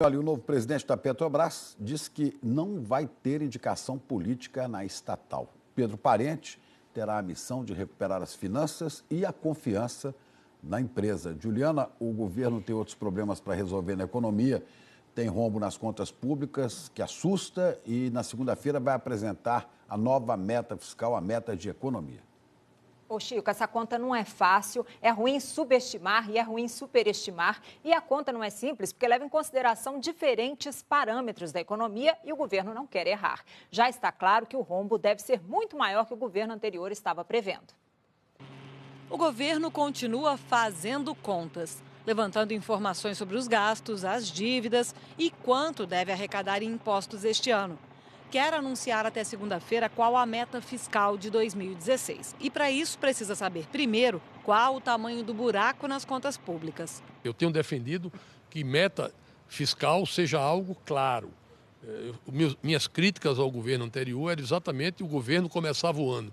Olha, o novo presidente da Petrobras diz que não vai ter indicação política na estatal. Pedro Parente terá a missão de recuperar as finanças e a confiança na empresa. Juliana, o governo tem outros problemas para resolver na economia, tem rombo nas contas públicas que assusta e na segunda-feira vai apresentar a nova meta fiscal, a meta de economia. Ô Chico, essa conta não é fácil, é ruim subestimar e é ruim superestimar. E a conta não é simples porque leva em consideração diferentes parâmetros da economia e o governo não quer errar. Já está claro que o rombo deve ser muito maior que o governo anterior estava prevendo. O governo continua fazendo contas, levantando informações sobre os gastos, as dívidas e quanto deve arrecadar em impostos este ano. Quer anunciar até segunda-feira qual a meta fiscal de 2016. E para isso precisa saber primeiro qual o tamanho do buraco nas contas públicas. Eu tenho defendido que meta fiscal seja algo claro. Minhas críticas ao governo anterior eram exatamente o governo começava o ano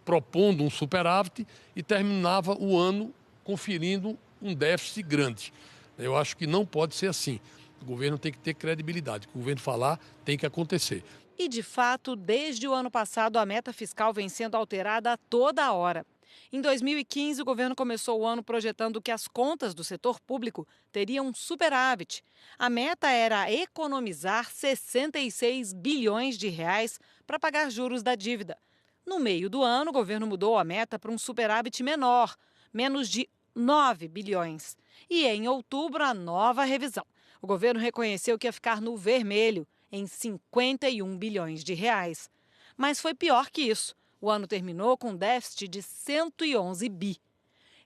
propondo um superávit e terminava o ano conferindo um déficit grande. Eu acho que não pode ser assim. O governo tem que ter credibilidade. O que o governo falar tem que acontecer. E, de fato, desde o ano passado, a meta fiscal vem sendo alterada a toda hora. Em 2015, o governo começou o ano projetando que as contas do setor público teriam um superávit. A meta era economizar 66 bilhões de reais para pagar juros da dívida. No meio do ano, o governo mudou a meta para um superávit menor, menos de 9 bilhões. E em outubro, a nova revisão. O governo reconheceu que ia ficar no vermelho, em 51 bilhões de reais. Mas foi pior que isso. O ano terminou com um déficit de 111 bi.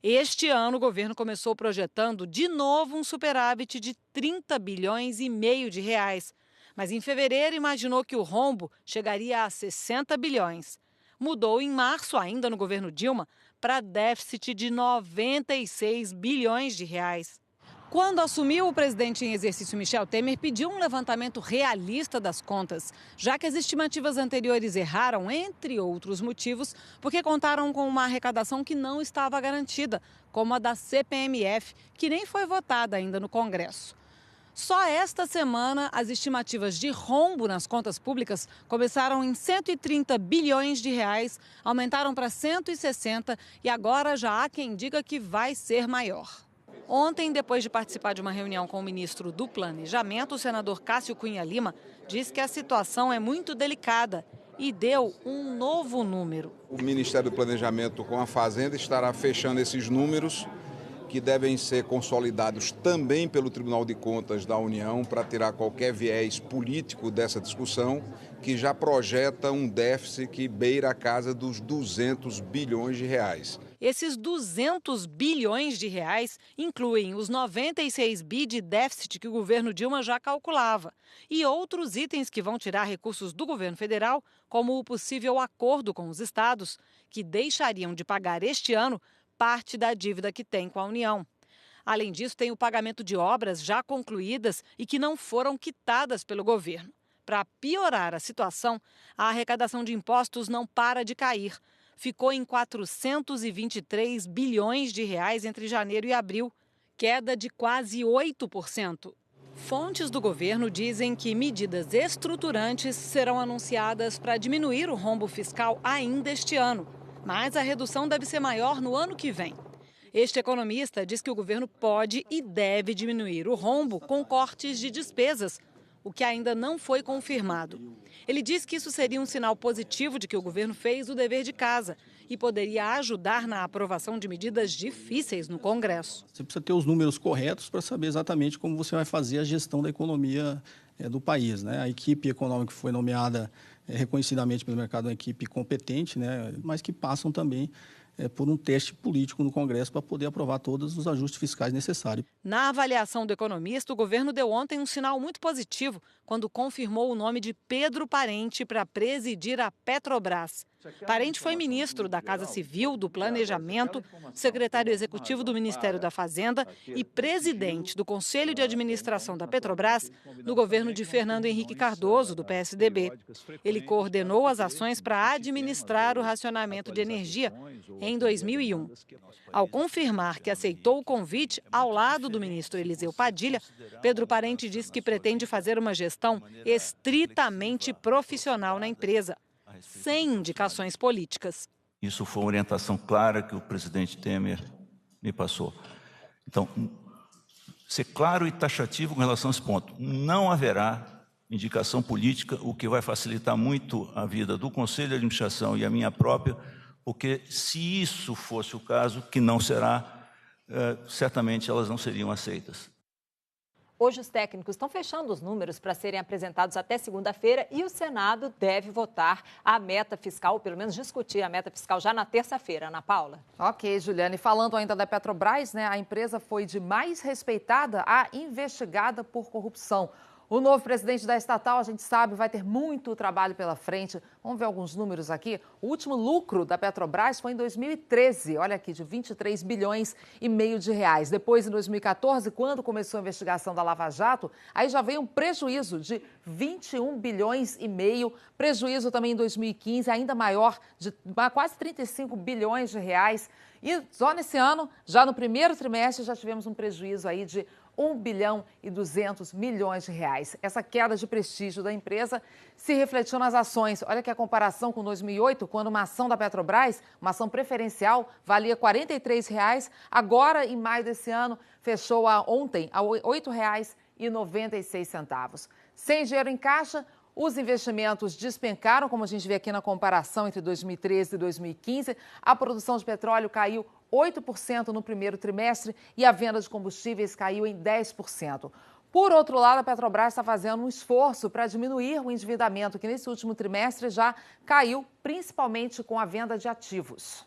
Este ano, o governo começou projetando de novo um superávit de 30 bilhões e meio de reais. Mas em fevereiro imaginou que o rombo chegaria a 60 bilhões. Mudou em março, ainda no governo Dilma, para déficit de 96 bilhões de reais. Quando assumiu, o presidente em exercício Michel Temer pediu um levantamento realista das contas, já que as estimativas anteriores erraram, entre outros motivos, porque contaram com uma arrecadação que não estava garantida, como a da CPMF, que nem foi votada ainda no Congresso. Só esta semana, as estimativas de rombo nas contas públicas começaram em 130 bilhões de reais, aumentaram para 160 e agora já há quem diga que vai ser maior. Ontem, depois de participar de uma reunião com o ministro do Planejamento, o senador Cássio Cunha Lima disse que a situação é muito delicada e deu um novo número. O Ministério do Planejamento com a Fazenda estará fechando esses números que devem ser consolidados também pelo Tribunal de Contas da União para tirar qualquer viés político dessa discussão, que já projeta um déficit que beira a casa dos 200 bilhões de reais. Esses 200 bilhões de reais incluem os 96 bi de déficit que o governo Dilma já calculava e outros itens que vão tirar recursos do governo federal, como o possível acordo com os estados, que deixariam de pagar este ano parte da dívida que tem com a União. Além disso, tem o pagamento de obras já concluídas e que não foram quitadas pelo governo. Para piorar a situação, a arrecadação de impostos não para de cair. Ficou em 423 bilhões de reais entre janeiro e abril, queda de quase 8%. Fontes do governo dizem que medidas estruturantes serão anunciadas para diminuir o rombo fiscal ainda este ano. Mas a redução deve ser maior no ano que vem. Este economista diz que o governo pode e deve diminuir o rombo com cortes de despesas, o que ainda não foi confirmado. Ele diz que isso seria um sinal positivo de que o governo fez o dever de casa e poderia ajudar na aprovação de medidas difíceis no Congresso. Você precisa ter os números corretos para saber exatamente como você vai fazer a gestão da economia do país, né? A equipe econômica que foi nomeada reconhecidamente pelo mercado é uma equipe competente, né? Mas que passam também por um teste político no Congresso para poder aprovar todos os ajustes fiscais necessários. Na avaliação do economista, o governo deu ontem um sinal muito positivo quando confirmou o nome de Pedro Parente para presidir a Petrobras. Parente foi ministro da Casa Civil, do Planejamento, secretário executivo do Ministério da Fazenda e presidente do Conselho de Administração da Petrobras no governo de Fernando Henrique Cardoso, do PSDB. Ele coordenou as ações para administrar o racionamento de energia em 2001. Ao confirmar que aceitou o convite ao lado do ministro Eliseu Padilha, Pedro Parente diz que pretende fazer uma gestão estritamente profissional na empresa, sem indicações políticas. Isso foi uma orientação clara que o presidente Temer me passou. Então, ser claro e taxativo com relação a esse ponto. Não haverá indicação política, o que vai facilitar muito a vida do Conselho de Administração e a minha própria, porque se isso fosse o caso, que não será, certamente elas não seriam aceitas. Hoje os técnicos estão fechando os números para serem apresentados até segunda-feira e o Senado deve votar a meta fiscal, ou pelo menos discutir a meta fiscal já na terça-feira, Ana Paula. Ok, Juliane. Falando ainda da Petrobras, né, a empresa foi de mais respeitada a investigada por corrupção. O novo presidente da estatal, a gente sabe, vai ter muito trabalho pela frente. Vamos ver alguns números aqui. O último lucro da Petrobras foi em 2013, olha aqui, de 23 bilhões e meio de reais. Depois, em 2014, quando começou a investigação da Lava Jato, aí já veio um prejuízo de 21 bilhões e meio. Prejuízo também em 2015, ainda maior, de quase 35 bilhões de reais. E só nesse ano, já no primeiro trimestre, já tivemos um prejuízo aí de 1 bilhão e 200 milhões de reais. Essa queda de prestígio da empresa se refletiu nas ações. Olha que a comparação com 2008, quando uma ação da Petrobras, uma ação preferencial, valia R$ 43,00. Agora, em maio desse ano, fechou ontem a R$ 8,96. Sem dinheiro em caixa, os investimentos despencaram, como a gente vê aqui na comparação entre 2013 e 2015. A produção de petróleo caiu 8% no primeiro trimestre e a venda de combustíveis caiu em 10%. Por outro lado, a Petrobras está fazendo um esforço para diminuir o endividamento, que nesse último trimestre já caiu, principalmente com a venda de ativos.